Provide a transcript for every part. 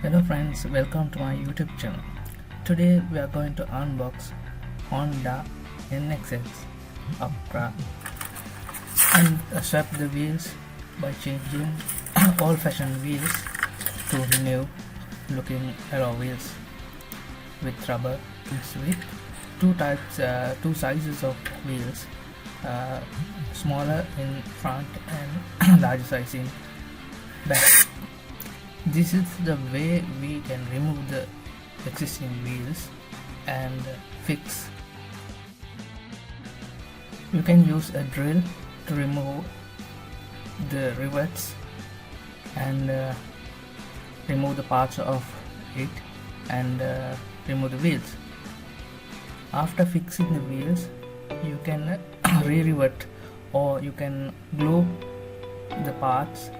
Hello friends, welcome to my YouTube channel. Today we are going to unbox Honda NSX Acura and swap the wheels by changing old-fashioned wheels to new looking alloy wheels with rubber. It's with two sizes of wheels, smaller in front and larger size in back. This is the way we can remove the existing wheels and fix. You can use a drill to remove the rivets and remove the parts of it and remove the wheels. After fixing the wheels, you can re-rivet or you can glue the parts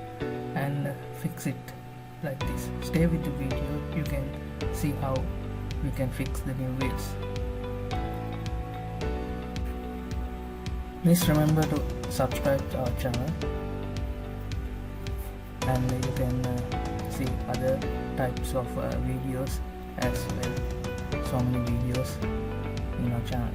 and fix it like this. Stay with the video, you can see how we can fix the new wheels. Please remember to subscribe to our channel, and you can see other types of videos as well. So many videos in our channel.